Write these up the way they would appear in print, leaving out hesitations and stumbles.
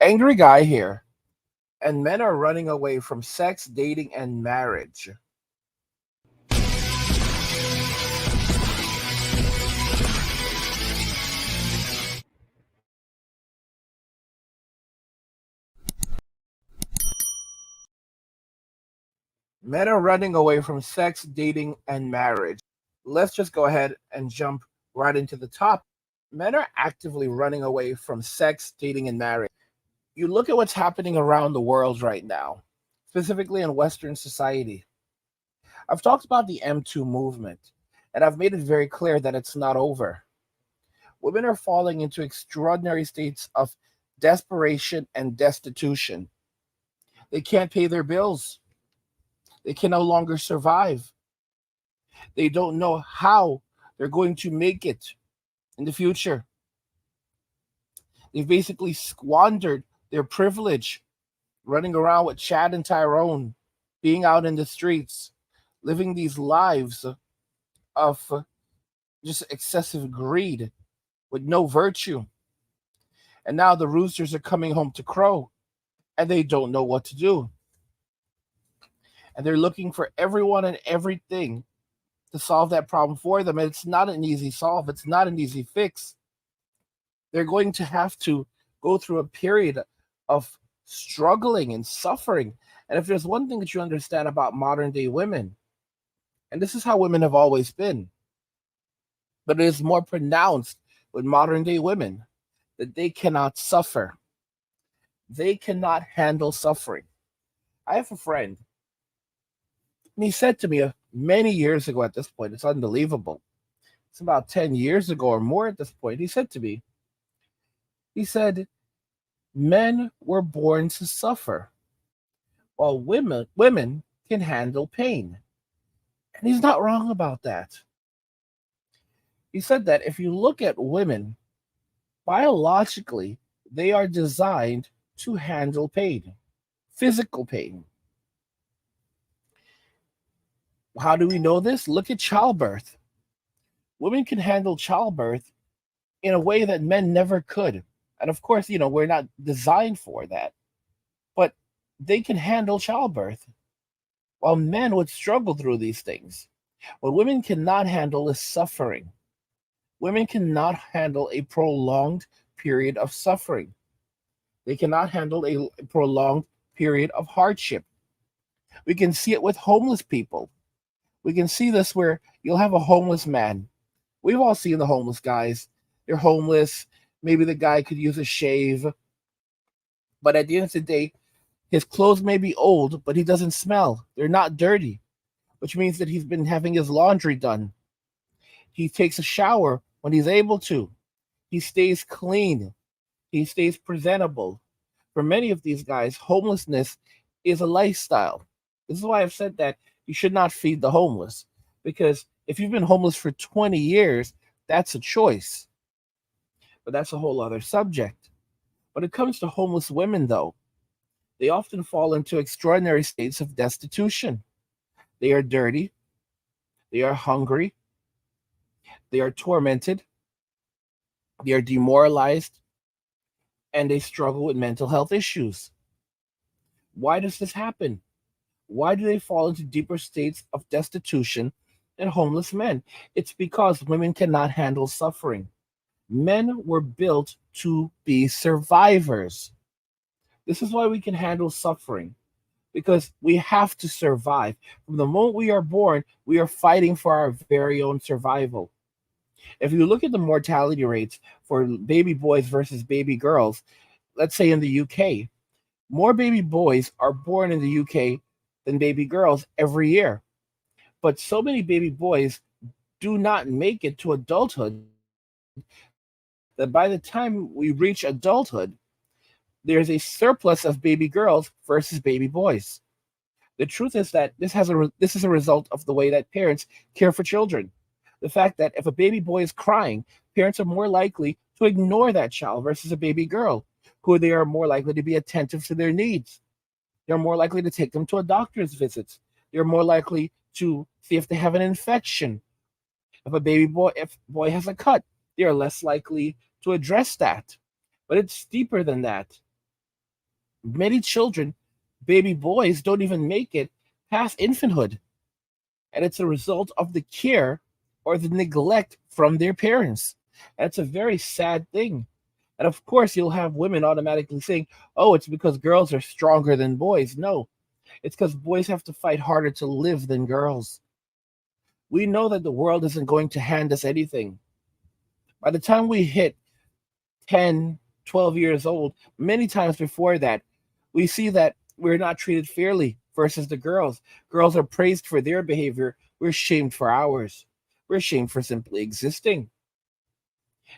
Angry guy here, and men are running away from sex, dating, and marriage. Men are running away from sex, dating, and marriage. Let's just go ahead and jump right into the top. Men are actively running away from sex, dating, and marriage. You look at what's happening around the world right now, specifically in Western society. I've talked about the M2 movement, and I've made it very clear that it's not over. Women are falling into extraordinary states of desperation and destitution. They can't pay their bills. They can no longer survive. They don't know how they're going to make it in the future. They've basically squandered their privilege, running around with Chad and Tyrone, being out in the streets, living these lives of just excessive greed with no virtue. And now the roosters are coming home to crow, and they don't know what to do. And they're looking for everyone and everything to solve that problem for them. And it's not an easy solve, it's not an easy fix. They're going to have to go through a period of struggling and suffering. And if there's one thing that you understand about modern day women, and this is how women have always been, but it is more pronounced with modern day women, that they cannot suffer. They cannot handle suffering. I have a friend, and he said to me many years ago at this point, it's unbelievable. It's about 10 years ago or more at this point. He said to me, he said, men were born to suffer, while women can handle pain. And he's not wrong about that. He said that if you look at women, biologically, they are designed to handle pain, physical pain. How do we know this? Look at childbirth. Women can handle childbirth in a way that men never could. And of course, we're not designed for that, but they can handle childbirth while men would struggle through these things. What women cannot handle is suffering. Women cannot handle a prolonged period of suffering. They cannot handle a prolonged period of hardship. We can see it with homeless people. We can see this where you'll have a homeless man. We've all seen the homeless guys. They're homeless. Maybe the guy could use a shave. But at the end of the day, his clothes may be old, but he doesn't smell. They're not dirty, which means that he's been having his laundry done. He takes a shower when he's able to. He stays clean. He stays presentable. For many of these guys, homelessness is a lifestyle. This is why I've said that you should not feed the homeless. Because if you've been homeless for 20 years, that's a choice. But that's a whole other subject. When it comes to homeless women, though, they often fall into extraordinary states of destitution. They are dirty, they are hungry, they are tormented, they are demoralized, and they struggle with mental health issues. Why does this happen? Why do they fall into deeper states of destitution than homeless men? It's because women cannot handle suffering. Men were built to be survivors. This is why we can handle suffering, because we have to survive. From the moment we are born, we are fighting for our very own survival. If you look at the mortality rates for baby boys versus baby girls, let's say in the UK, more baby boys are born in the UK than baby girls every year. But so many baby boys do not make it to adulthood that by the time we reach adulthood, there's a surplus of baby girls versus baby boys. The truth is that this is a result of the way that parents care for children. The fact that if a baby boy is crying, parents are more likely to ignore that child versus a baby girl, who they are more likely to be attentive to their needs. They're more likely to take them to a doctor's visits. They're more likely to see if they have an infection. If boy has a cut, they are less likely to address that. But it's deeper than that. Many children, baby boys, don't even make it past infanthood, and it's a result of the care or the neglect from their parents. And it's a very sad thing. And of course, you'll have women automatically saying, oh, it's because girls are stronger than boys. No, it's because boys have to fight harder to live than girls. We know that the world isn't going to hand us anything. By the time we hit 10, 12 years old, many times before that, we see that we're not treated fairly versus the girls. Girls are praised for their behavior, we're shamed for ours. We're shamed for simply existing.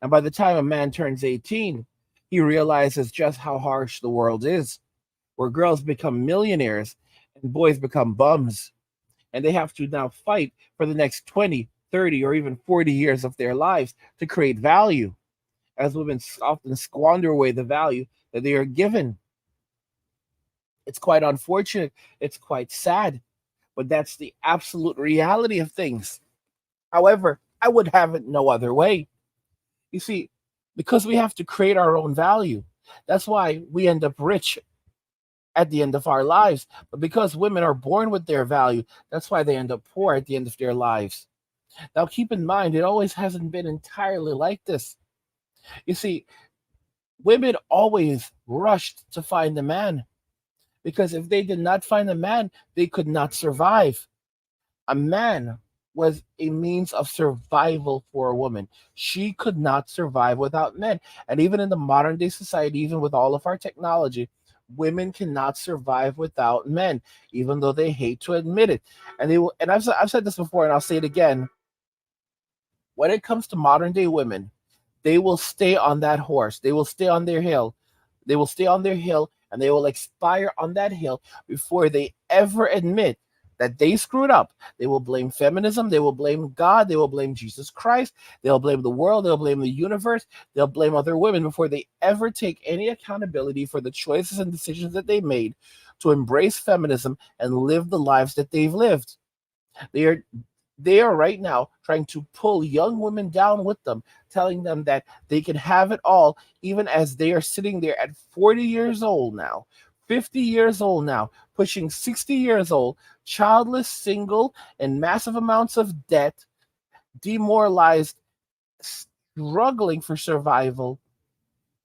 And by the time a man turns 18, he realizes just how harsh the world is, where girls become millionaires and boys become bums. And they have to now fight for the next 20, 30, or even 40 years of their lives to create value, as women often squander away the value that they are given. It's quite unfortunate. It's quite sad, but that's the absolute reality of things. However, I would have it no other way. You see, because we have to create our own value, that's why we end up rich at the end of our lives. But because women are born with their value, that's why they end up poor at the end of their lives. Now, keep in mind, it always hasn't been entirely like this. You see, women always rushed to find a man because if they did not find a man, they could not survive. A man was a means of survival for a woman. She could not survive without men. And even in the modern day society, even with all of our technology, women cannot survive without men, even though they hate to admit it. And they will, and I've said this before and I'll say it again. When it comes to modern day women, they will stay on that horse. They will stay on their hill. They will stay on their hill and they will expire on that hill before they ever admit that they screwed up. They will blame feminism. They will blame God. They will blame Jesus Christ. They'll blame the world. They'll blame the universe. They'll blame other women before they ever take any accountability for the choices and decisions that they made to embrace feminism and live the lives that they've lived. They are they are right now trying to pull young women down with them, telling them that they can have it all, even as they are sitting there at 40 years old now, 50 years old now, pushing 60 years old, childless, single, and massive amounts of debt, demoralized, struggling for survival.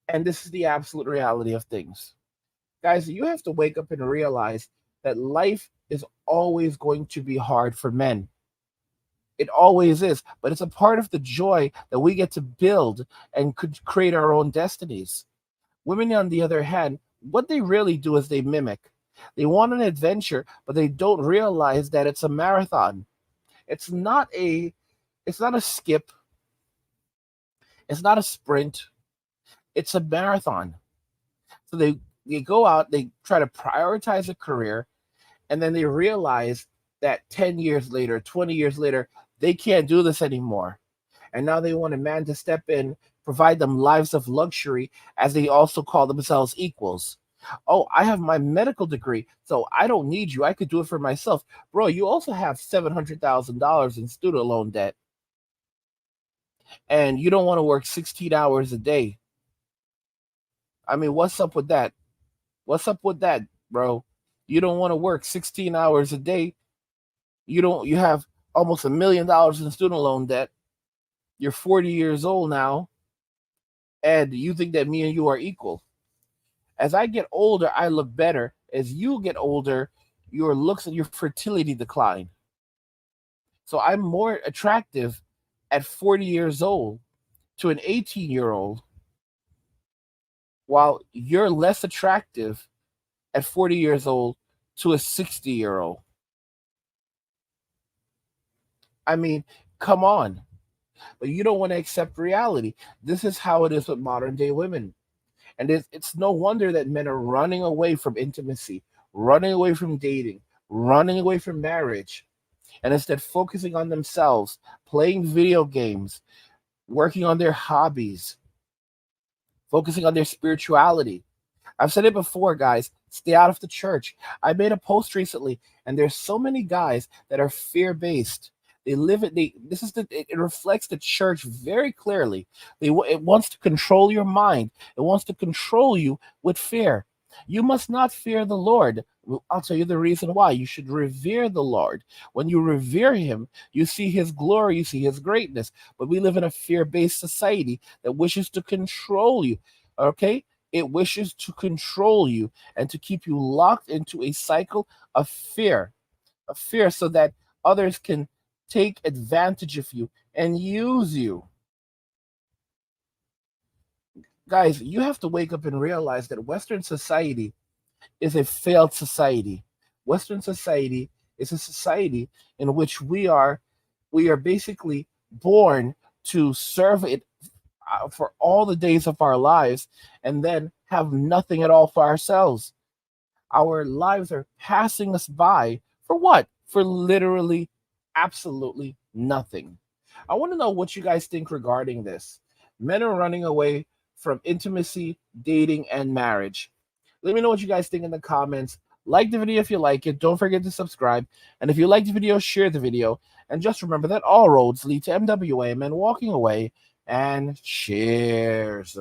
And this is the absolute reality of things. Guys, you have to wake up and realize that life is always going to be hard for men. It always is, but it's a part of the joy that we get to build and could create our own destinies. Women, on the other hand, what they really do is they mimic. They want an adventure, but they don't realize that it's a marathon. It's not a it's not a skip, it's not a sprint, it's a marathon. So they go out, they try to prioritize a career, and then they realize that 10 years later, 20 years later, they can't do this anymore. And now they want a man to step in, provide them lives of luxury, as they also call themselves equals. Oh, I have my medical degree, so I don't need you. I could do it for myself. Bro, you also have $700,000 in student loan debt, and you don't want to work 16 hours a day. I mean, what's up with that? What's up with that, bro? You don't want to work 16 hours a day. You have almost $1 million in student loan debt. You're 40 years old now, and you think that me and you are equal. As I get older, I look better. As you get older, your looks and your fertility decline. So I'm more attractive at 40 years old to an 18-year-old, while you're less attractive at 40 years old to a 60-year-old. I mean, come on. But you don't want to accept reality. This is how it is with modern day women. And it's no wonder that men are running away from intimacy, running away from dating, running away from marriage, and instead focusing on themselves, playing video games, working on their hobbies, focusing on their spirituality. I've said it before, guys. Stay out of the church. I made a post recently, and there's so many guys that are fear based. They live it. They this is the it reflects the church very clearly. It wants to control your mind. It wants to control you with fear. You must not fear the Lord. Well, I'll tell you the reason why. You should revere the Lord. When you revere him, you see his glory, you see his greatness. But we live in a fear based society that wishes to control you. Okay? It wishes to control you and to keep you locked into a cycle of fear, so that others can take advantage of you and use you. Guys, you have to wake up and realize that Western society is a failed society. Western society is a society in which we are basically born to serve it for all the days of our lives and then have nothing at all for ourselves. Our lives are passing us by for what? For literally absolutely nothing. I want to know what you guys think regarding this. Men are running away from intimacy, dating, and marriage. Let me know what you guys think in the comments. Like the video if you like it. Don't forget to subscribe. And if you like the video, share the video. And just remember that all roads lead to MWA, men walking away. And cheers.